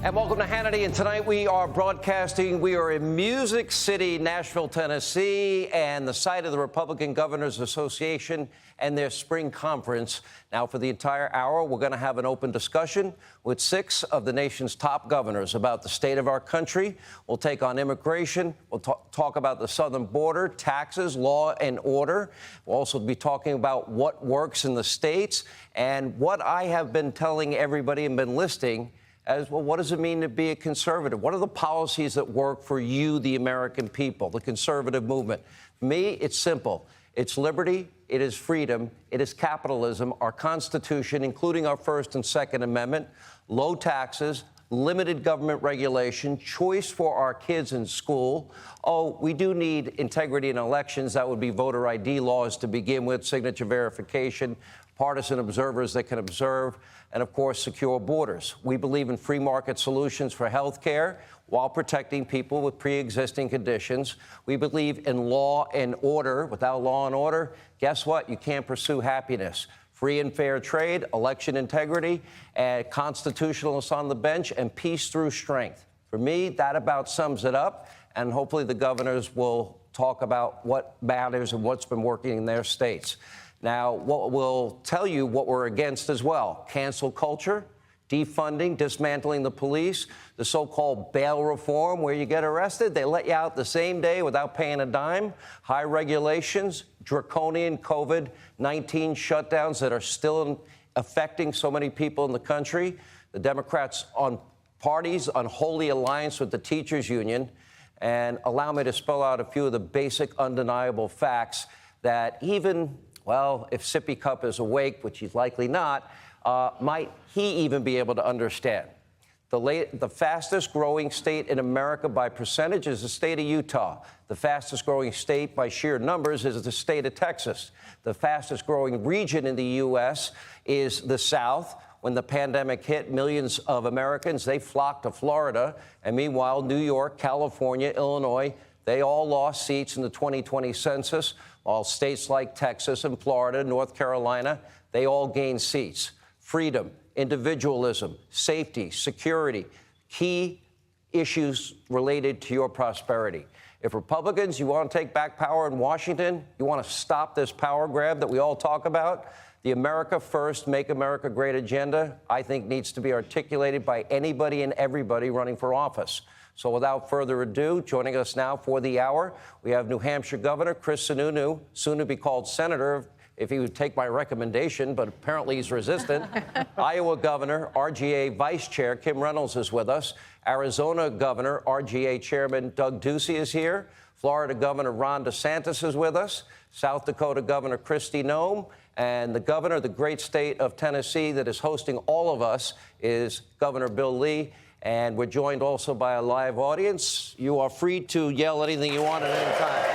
And welcome to Hannity. And tonight we are broadcasting. We are in Music City, Nashville, Tennessee, and the site of the Republican Governors Association and their spring conference. Now, for the entire hour, we're going to have an open discussion with 6 of the nation's top governors about the state of our country. We'll take on immigration. We'll talk about the southern border, taxes, law and order. We'll also be talking about what works in the states and what I have been telling everybody and been listing as well. What does it mean to be a conservative? What are the policies that work for you, the American people, the conservative movement? For me, it's simple. It's liberty, it is freedom, it is capitalism, our Constitution, including our First and Second Amendment, low taxes, limited government regulation, choice for our kids in school. Oh, we do need integrity in elections. That would be voter ID laws to begin with, signature verification, partisan observers that can observe, and, of course, secure borders. We believe in free market solutions for health care while protecting people with pre-existing conditions. We believe in law and order. Without law and order, guess what? You can't pursue happiness. Free and fair trade, election integrity, and constitutionalists on the bench, and peace through strength. For me, that about sums it up, and hopefully the governors will talk about what matters and what's been working in their states. Now, we'll tell you what we're against as well. Cancel culture, defunding, dismantling the police, the so-called bail reform where you get arrested, they let you out the same day without paying a dime, high regulations, draconian COVID-19 shutdowns that are still affecting so many people in the country, the Democrats on parties, unholy alliance with the teachers union, and allow me to spell out a few of the basic undeniable facts that even, well, if Sippy Cup is awake, which he's likely not, might he even be able to understand. The fastest growing state in America by percentage is the state of Utah. The fastest growing state by sheer numbers is the state of Texas. The fastest growing region in the U.S. is the South. When the pandemic hit, millions of Americans, they flocked to Florida. And meanwhile, New York, California, Illinois, they all lost seats in the 2020 census. While states like Texas and Florida, North Carolina, they all gained seats. Freedom, individualism, safety, security, key issues related to your prosperity. If Republicans, you want to take back power in Washington, you want to stop this power grab that we all talk about, the America First, Make America Great agenda, I think needs to be articulated by anybody and everybody running for office. So without further ado, joining us now for the hour, we have New Hampshire Governor Chris Sununu, soon to be called Senator, if he would take my recommendation, but apparently he's resistant. Iowa Governor, RGA Vice Chair Kim Reynolds is with us. Arizona Governor, RGA Chairman Doug Ducey is here. Florida Governor Ron DeSantis is with us. South Dakota Governor Kristi Noem. And the governor of the great state of Tennessee that is hosting all of us is Governor Bill Lee. And we're joined also by a live audience. You are free to yell anything you want at any time.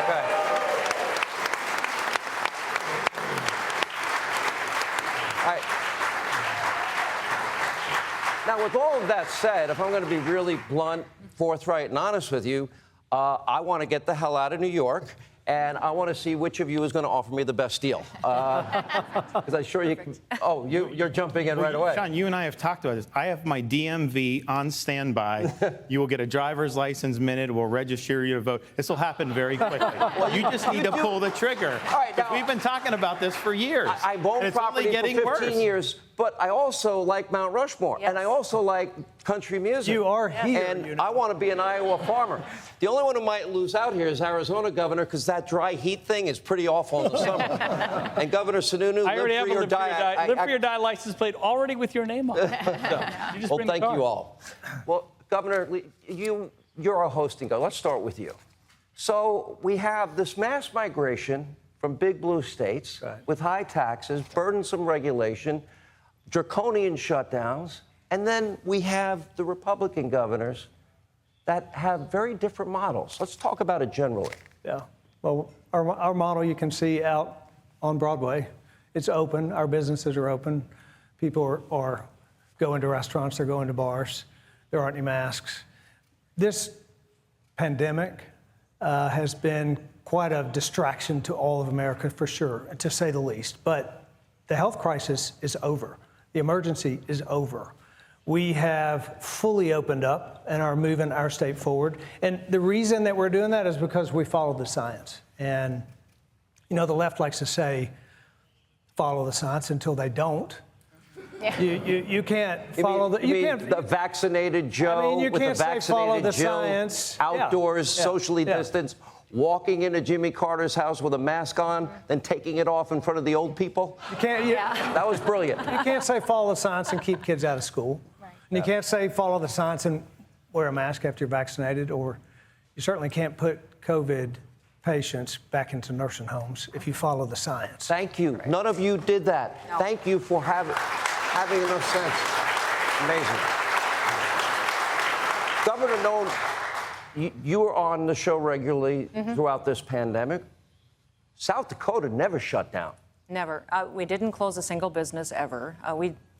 Okay. All right. Now, with all of that said, if I'm going to be really blunt, forthright, and honest with you, I want to get the hell out of New York. And I want to see which of you is going to offer me the best deal. Because I'm sure you can. Oh, you're jumping in right away. Sean, you and I have talked about this. I have my DMV on standby. You will get a driver's license minute. We'll register you to vote. This will happen very quickly. Well, you just need to pull the trigger. All right, now, we've been talking about this for years. I've owned property for 15 years. But I also like Mount Rushmore, yes. And I also like country music. You are here. And I want to be an Iowa farmer. The only one who might lose out here is Arizona Governor, because that dry heat thing is pretty awful in the summer. And Governor Sununu, I already have a Live for Your Die license plate already with your name on it. So, well, thank you all. Well, Governor, you're a hosting guy. Let's start with you. So we have this mass migration from big blue states with high taxes, burdensome regulation, draconian shutdowns, and then we have the Republican governors that have very different models. Let's talk about it generally. Yeah. Well, our model you can see out on Broadway. It's open. Our businesses are open. People are going to restaurants. They're going to bars. There aren't any masks. This pandemic has been quite a distraction to all of America, for sure, to say the least. But the health crisis is over. The emergency is over. We have fully opened up and are moving our state forward. And the reason that we're doing that is because we follow the science. And, you know, the left likes to say, follow the science until they don't. Yeah. You can't follow the vaccinated Joe you with can't the say follow vaccinated the Jill, science. outdoors, Yeah. socially distanced, walking into Jimmy Carter's house with a mask on, then taking it off in front of the old people. You can't. That was brilliant. You can't say follow the science and keep kids out of school. Right. And you can't say follow the science and wear a mask after you're vaccinated, or you certainly can't put COVID patients back into nursing homes if you follow the science. Thank you. None of you did that. No. Thank you for having enough sense. Amazing. Governor Nolan, you were on the show regularly throughout this pandemic. South Dakota never shut down. Never. We didn't close a single business ever.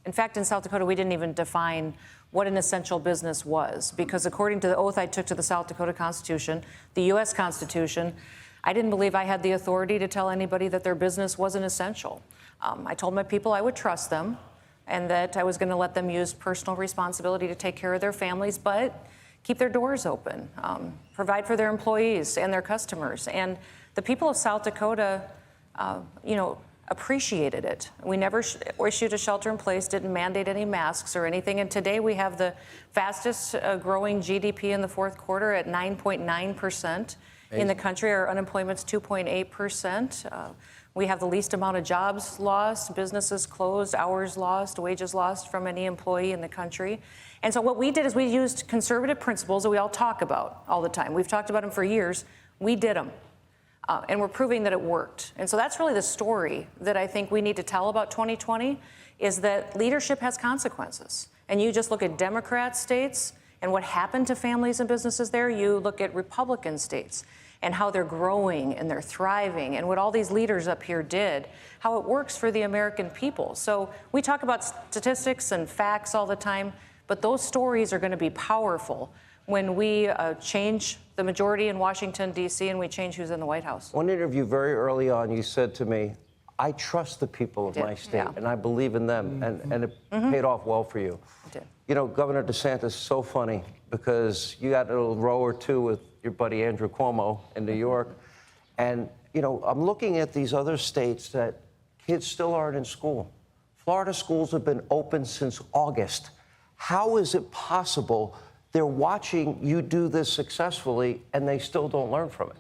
In fact, in South Dakota, we didn't even define what an essential business was, because according to the oath I took to the South Dakota Constitution, the U.S. Constitution, I didn't believe I had the authority to tell anybody that their business wasn't essential. I told my people I would trust them and that I was going to let them use personal responsibility to take care of their families, but keep their doors open, provide for their employees and their customers. And the people of South Dakota, appreciated it. We never issued a shelter in place, didn't mandate any masks or anything. And today we have the fastest growing GDP in the fourth quarter at 9.9% in the country. Our unemployment's 2.8%. We have the least amount of jobs lost, businesses closed, hours lost, wages lost from any employee in the country. And so what we did is we used conservative principles that we all talk about all the time. We've talked about them for years. We did them. And we're proving that it worked. And so that's really the story that I think we need to tell about 2020, is that leadership has consequences. And you just look at Democrat states and what happened to families and businesses there. You look at Republican states and how they're growing and they're thriving, and what all these leaders up here did, how it works for the American people. So we talk about statistics and facts all the time, but those stories are going to be powerful when we change the majority in Washington, D.C., and we change who's in the White House. One interview very early on, you said to me, I trust the people of my state, and I believe in them, and it paid off well for you. It did. You know, Governor DeSantis is so funny because you got a little row or two with your buddy Andrew Cuomo in New York, and, you know, I'm looking at these other states that kids still aren't in school. Florida schools have been open since August. How is it possible they're watching you do this successfully and they still don't learn from it?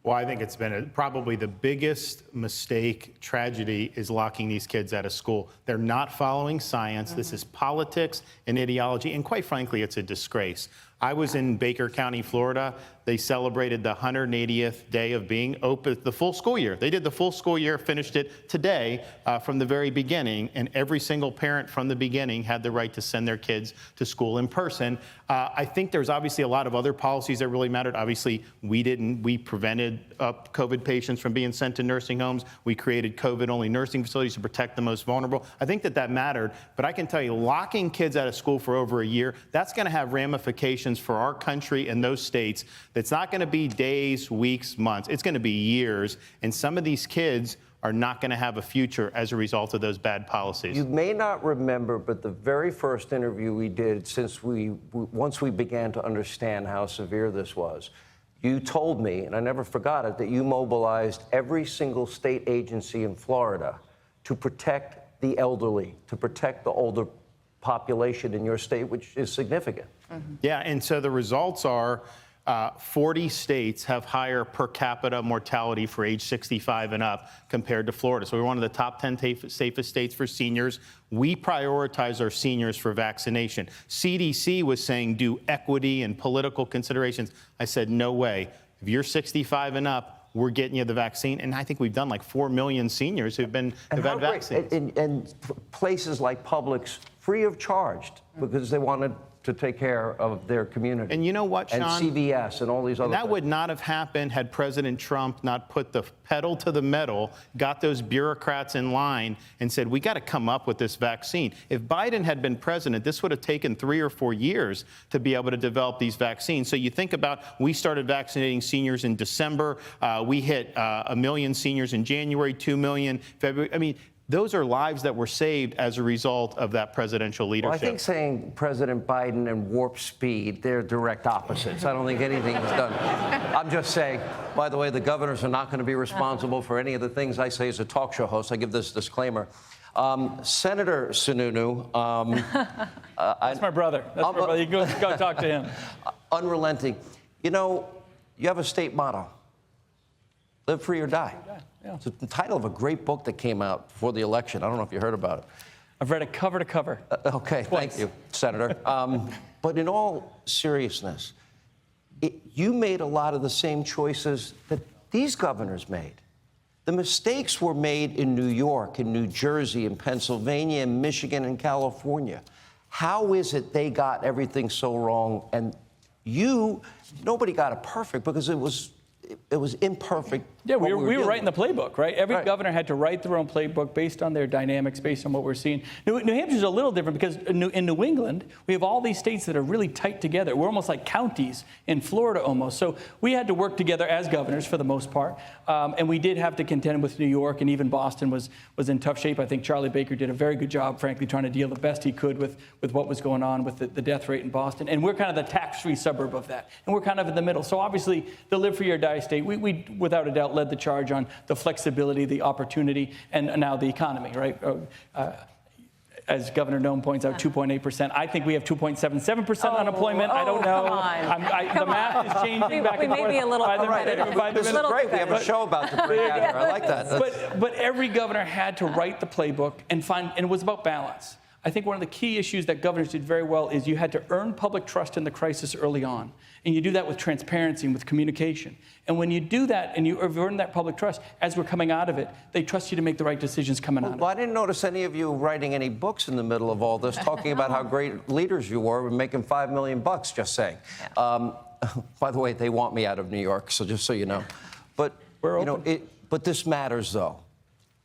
Well, I think it's been probably the biggest mistake, tragedy, is locking these kids out of school. They're not following science. This is politics and ideology, and quite frankly, it's a disgrace. I was in Baker County, Florida. They celebrated the 180th day of being open, the full school year. They did the full school year, finished it today from the very beginning, and every single parent from the beginning had the right to send their kids to school in person. I think there's obviously a lot of other policies that really mattered. Obviously, we prevented COVID patients from being sent to nursing homes. We created COVID-only nursing facilities to protect the most vulnerable. I think that mattered, but I can tell you, locking kids out of school for over a year, that's going to have ramifications for our country and those states. That's not going to be days, weeks, months. It's going to be years. And some of these kids are not going to have a future as a result of those bad policies. You may not remember, but the very first interview we did once we began to understand how severe this was, you told me, and I never forgot it, that you mobilized every single state agency in Florida to protect the elderly, to protect the older population in your state, which is significant. Yeah, and so the results are 40 states have higher per capita mortality for age 65 and up compared to Florida. So we're one of the top 10 safest states for seniors. We prioritize our seniors for vaccination. CDC was saying do equity and political considerations. I said, no way. If you're 65 and up, we're getting you the vaccine. And I think we've done like 4 million seniors who've had vaccines. And places like Publix, free of charge, because they wanted to take care of their community. And you know what, Sean? And CVS and all these other That things. would not have happened had President Trump not put the pedal to the metal, got those bureaucrats in line, and said, we got to come up with this vaccine. If Biden had been president, this would have taken 3 or 4 years to be able to develop these vaccines. So you think about, we started vaccinating seniors in December. We hit 1 million seniors in January, 2 million February. I mean, those are lives that were saved as a result of that presidential Well, leadership. I think saying President Biden and warp speed, they're direct opposites. I don't think anything is done. I'm just saying, by the way, the governors are not going to be responsible for any of the things I say as a talk show host. I give this disclaimer. Senator Sununu. That's my brother. That's my brother. You go talk to him. Unrelenting. You know, you have a state motto. Live free or die. Yeah. It's the title of a great book that came out before the election. I don't know if you heard about it. I've read it cover to cover. Okay, Twice. thank you, Senator. But in all seriousness, you made a lot of the same choices that these governors made. The mistakes were made in New York, in New Jersey, in Pennsylvania, in Michigan, and California. How is it they got everything so wrong? And nobody got it perfect because it was imperfect. Yeah, we were dealing writing the with. playbook, right? Every governor had to write their own playbook based on their dynamics, based on what we're seeing. New Hampshire's a little different because in New England, we have all these states that are really tight together. We're almost like counties in Florida almost. So we had to work together as governors for the most part. And we did have to contend with New York, and even Boston was in tough shape. I think Charlie Baker did a very good job, frankly, trying to deal the best he could with what was going on with the death rate in Boston. And we're kind of the tax-free suburb of that. And we're kind of in the middle. So obviously, the live free or die state, we without a doubt led the charge on the flexibility, the opportunity, and now the economy, right? As Governor Nome points out, 2.8%. I think we have 2.77% unemployment. I don't know. Come on. The math is changing back We and may forth. be a little This is great. We have a show about the break after. I like that. But every governor had to write the playbook and it was about balance. I think one of the key issues that governors did very well is you had to earn public trust in the crisis early on. And you do that with transparency and with communication. And when you do that and you have earned that public trust, as we're coming out of it, they trust you to make the right decisions coming out of it. Well, I didn't notice any of you writing any books in the middle of all this, talking about how great leaders you were and making $5 million, just saying. By the way, they want me out of New York, so just so you know. But, but this matters, though.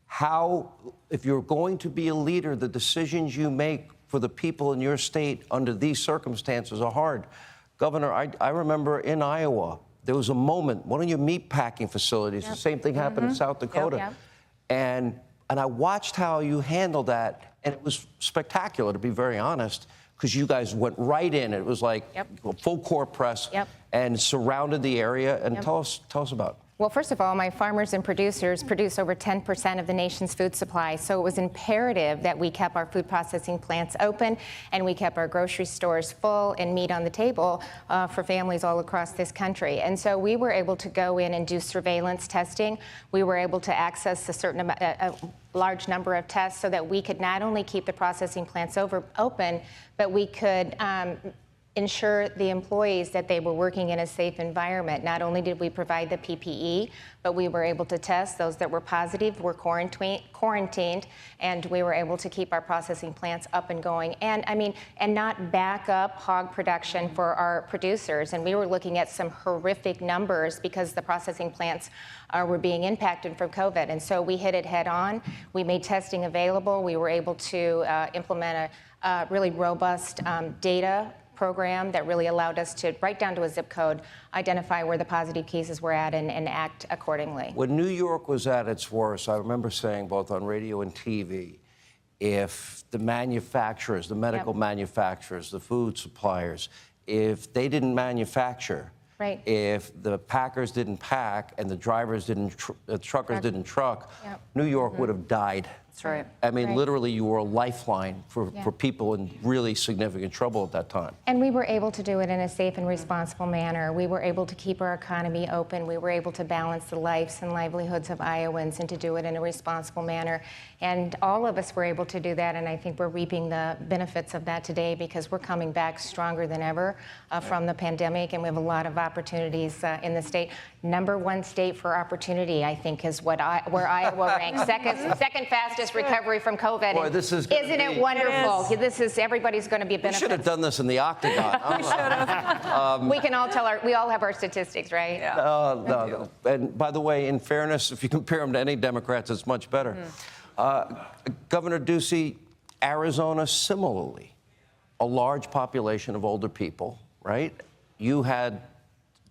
How, if you're going to be a leader, the decisions you make for the people in your state under these circumstances are hard. Governor, I remember in Iowa, there was a moment, one of your meat packing facilities, the same thing happened in South Dakota. And I watched how you handled that, and it was spectacular, to be very honest, because you guys went right in. It was like full court press and surrounded the area. And tell us about it. Well, first of all, my farmers and producers produce over 10% of the nation's food supply, so it was imperative that we kept our food processing plants open and we kept our grocery stores full and meat on the table for families all across this country. And so we were able to go in and do surveillance testing. We were able to access a large number of tests so that we could not only keep the processing plants open, but we could ensure the employees that they were working in a safe environment. Not only did we provide the PPE, but we were able to test those that were positive, were quarantined, and we were able to keep our processing plants up and going. And not back up hog production for our producers. And we were looking at some horrific numbers because the processing plants were being impacted from COVID. And so we hit it head on. We made testing available. We were able to implement a really robust data program that really allowed us to, right down to a zip code, identify where the positive cases were at and act accordingly. When New York was at its worst, I remember saying both on radio and TV, if the manufacturers, the medical manufacturers, the food suppliers, if they didn't manufacture, if the packers didn't pack and the drivers didn't, the truckers didn't truck, New York would have died. That's right. I mean, literally, you were a lifeline for people in really significant trouble at that time. And we were able to do it in a safe and responsible manner. We were able to keep our economy open. We were able to balance the lives and livelihoods of Iowans and to do it in a responsible manner. And all of us were able to do that, and I think we're reaping the benefits of that today because we're coming back stronger than ever from the pandemic, and we have a lot of opportunities in the state. #1 state for opportunity, I think, is where Iowa ranks. Second fastest recovery from COVID. Boy, this is gonna Isn't it be- wonderful? Everybody's going to be We benefited. should have done this in the octagon. We should have. We can all we all have our statistics, right? No. And by the way, in fairness, if you compare them to any Democrats, it's much better. Governor Ducey, Arizona, similarly, a large population of older people, right? You had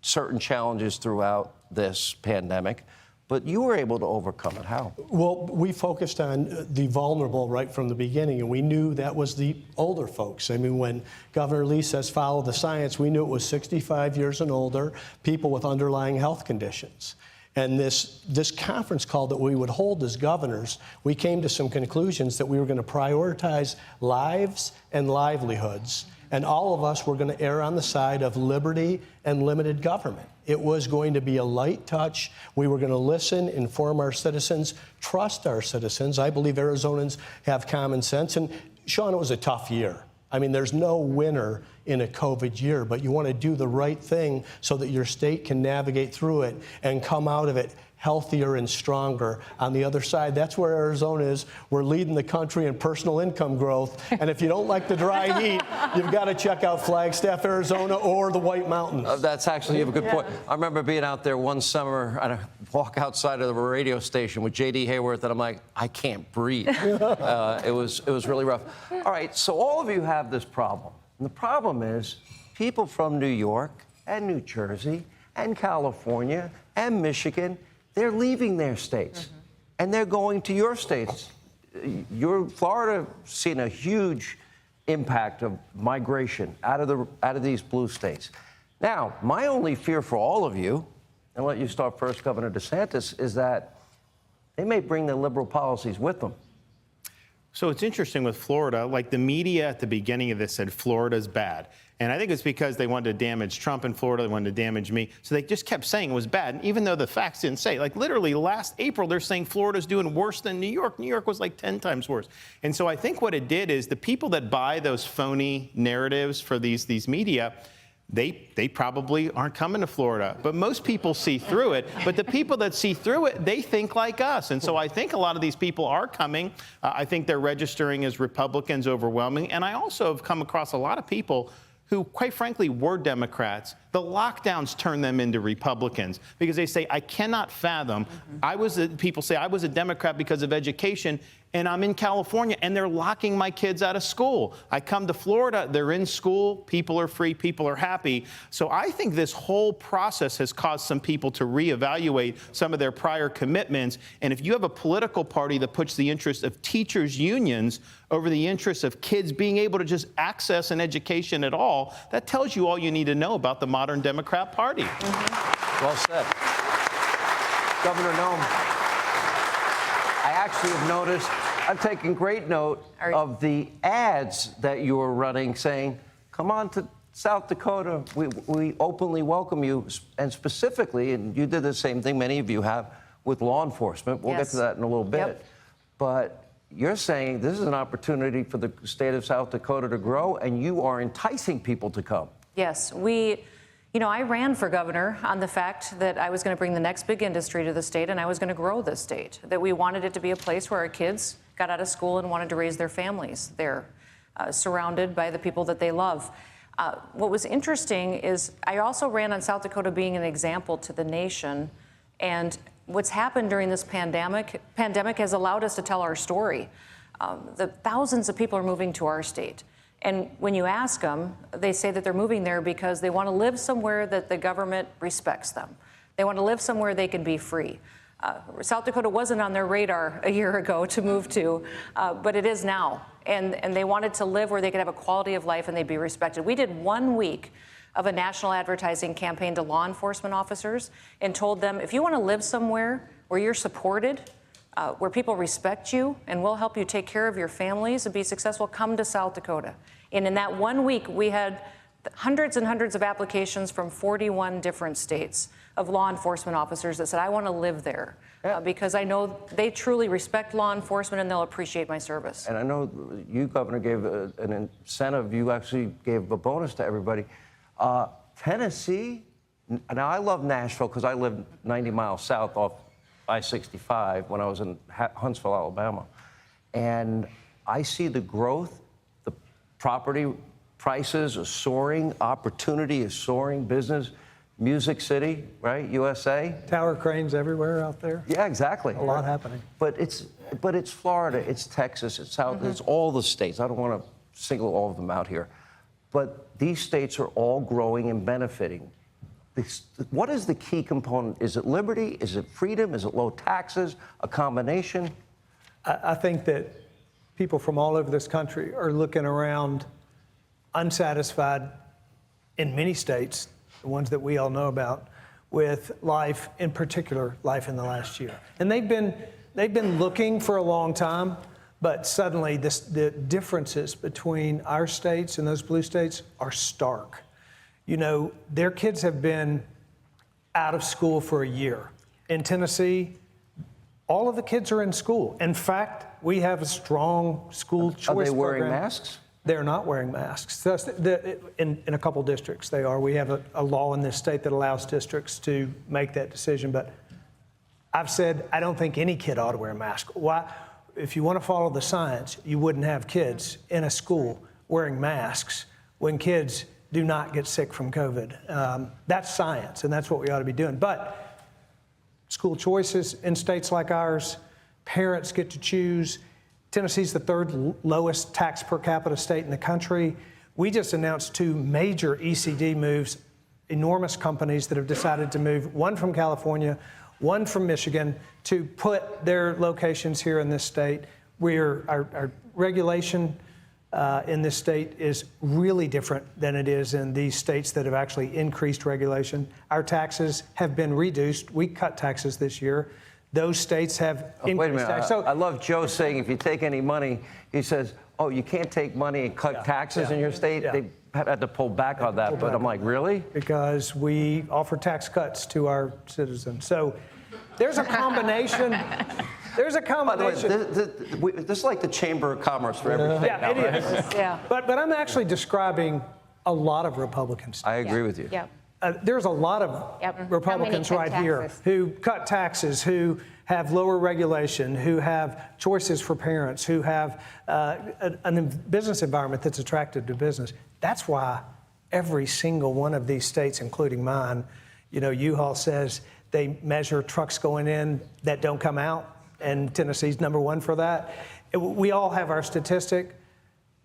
certain challenges throughout this pandemic, but you were able to overcome it. How? Well, we focused on the vulnerable right from the beginning, and we knew that was the older folks. I mean, when Governor Lee says follow the science, we knew it was 65 years and older, people with underlying health conditions. And this conference call that we would hold as governors, we came to some conclusions that we were going to prioritize lives and livelihoods, and all of us were going to err on the side of liberty and limited government. It was going to be a light touch. We were going to listen, inform our citizens, trust our citizens. I believe Arizonans have common sense. And Sean, it was a tough year. I mean, there's no winner in a COVID year, but you want to do the right thing so that your state can navigate through it and come out of it healthier and stronger. On the other side, that's where Arizona is. We're leading the country in personal income growth. And if you don't like the dry heat, you've got to check out Flagstaff, Arizona, or the White Mountains. That's actually a good point. I remember being out there one summer and I walk outside of the radio station with J.D. Hayworth, and I'm like, I can't breathe. It was really rough. All right, so all of you have this problem. And the problem is people from New York and New Jersey and California and Michigan, they're leaving their states, and they're going to your states. Florida seen a huge impact of migration out of these blue states. Now, my only fear for all of you, and I'll let you start first, Governor DeSantis, is that they may bring their liberal policies with them. So it's interesting with Florida, like the media at the beginning of this said Florida's bad. And I think it's because they wanted to damage Trump in Florida, they wanted to damage me. So they just kept saying it was bad, and even though the facts didn't say. Like literally last April, they're saying Florida's doing worse than New York. New York was like 10 times worse. And so I think what it did is the people that buy those phony narratives for these media, they probably aren't coming to Florida. But most people see through it. But the people that see through it, they think like us. And so I think a lot of these people are coming. I think they're registering as Republicans overwhelming. And I also have come across a lot of people who, quite frankly, were Democrats. The lockdowns turned them into Republicans because they say, I cannot fathom. People say I was a Democrat because of education, and I'm in California, and they're locking my kids out of school. I come to Florida, they're in school, people are free, people are happy. So I think this whole process has caused some people to reevaluate some of their prior commitments. And if you have a political party that puts the interest of teachers' unions over the interests of kids being able to just access an education at all, that tells you all you need to know about the modern Democrat Party. Well said. Governor Noem, I actually have noticed, I've taken great note of the ads that you were running saying, come on to South Dakota, we openly welcome you, and specifically, and you did the same thing, many of you have, with law enforcement. We'll get to that in a little bit. Yep. But you're saying this is an opportunity for the state of South Dakota to grow, and you are enticing people to come. Yes, I ran for governor on the fact that I was going to bring the next big industry to the state, and I was going to grow the state, that we wanted it to be a place where our kids got out of school and wanted to raise their families there, surrounded by the people that they love. What was interesting is I also ran on South Dakota being an example to the nation, and what's happened during this pandemic has allowed us to tell our story. The thousands of people are moving to our state. And when you ask them, they say that they're moving there because they want to live somewhere that the government respects them. They want to live somewhere they can be free. South Dakota wasn't on their radar a year ago to move to, but it is now. And they wanted to live where they could have a quality of life and they'd be respected. We did 1 week of a national advertising campaign to law enforcement officers and told them, if you want to live somewhere where you're supported, where people respect you and will help you take care of your families and be successful, come to South Dakota. And in that 1 week, we had hundreds and hundreds of applications from 41 different states of law enforcement officers that said, I want to live there because I know they truly respect law enforcement and they'll appreciate my service. And I know you, Governor, gave an incentive. You actually gave a bonus to everybody. Tennessee, now I love Nashville because I lived 90 miles south off I-65 when I was in Huntsville, Alabama. And I see the growth, the property prices are soaring, opportunity is soaring, business, Music City, right, USA. Tower cranes everywhere out there. Yeah, exactly. A lot happening. But it's Florida, it's Texas, it's South, it's all the states. I don't want to single all of them out here. But these states are all growing and benefiting. What is the key component? Is it liberty? Is it freedom? Is it low taxes? A combination? I think that people from all over this country are looking around unsatisfied in many states, the ones that we all know about, with life, in particular, life in the last year. And they've been looking for a long time, but suddenly the differences between our states and those blue states are stark. You know, their kids have been out of school for a year. In Tennessee, all of the kids are in school. In fact, we have a strong school choice program. Are they wearing masks? They're not wearing masks. In a couple districts, they are. We have a law in this state that allows districts to make that decision. But I've said I don't think any kid ought to wear a mask. Why? If you want to follow the science, you wouldn't have kids in a school wearing masks when kids do not get sick from COVID. That's science, and that's what we ought to be doing. But school choices in states like ours, parents get to choose. Tennessee's the third lowest tax per capita state in the country. We just announced 2 major ECD moves, enormous companies that have decided to move, one from California, one from Michigan, to put their locations here in this state. Our regulation in this state is really different than it is in these states that have actually increased regulation. Our taxes have been reduced. We cut taxes this year. Those states have increased Wait a minute. taxes. I love Joe saying if you take any money, he says, oh, you can't take money and cut taxes in your state. Yeah. They had to pull back on that. But I'm like, really? Because we offer tax cuts to our citizens. So there's a combination. There's a combination. By the way, this is like the Chamber of Commerce for everything. Yeah, it is. Yeah. But I'm actually describing a lot of Republicans. I agree with you. Yep. There's a lot of Republicans cut right here taxes? who cut taxes, who have lower regulation, who have choices for parents, who have a business environment that's attractive to business. That's why every single one of these states, including mine, you know, U-Haul says they measure trucks going in that don't come out, and Tennessee's #1 for that. We all have our statistic.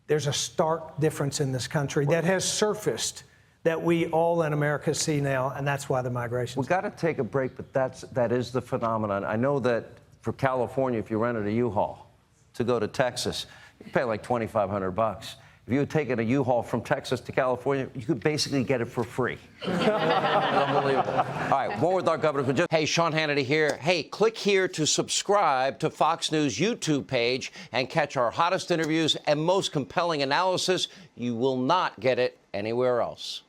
There's a stark difference in this country that has surfaced that we all in America see now, and that's why the migration. We've got to take a break, but that is the phenomenon. I know that for California, if you rented a U-Haul to go to Texas, you pay like $2,500. If you had taken a U-Haul from Texas to California, you could basically get it for free. Unbelievable. All right, more with our governors. Hey, Sean Hannity here. Hey, click here to subscribe to Fox News YouTube page and catch our hottest interviews and most compelling analysis. You will not get it anywhere else.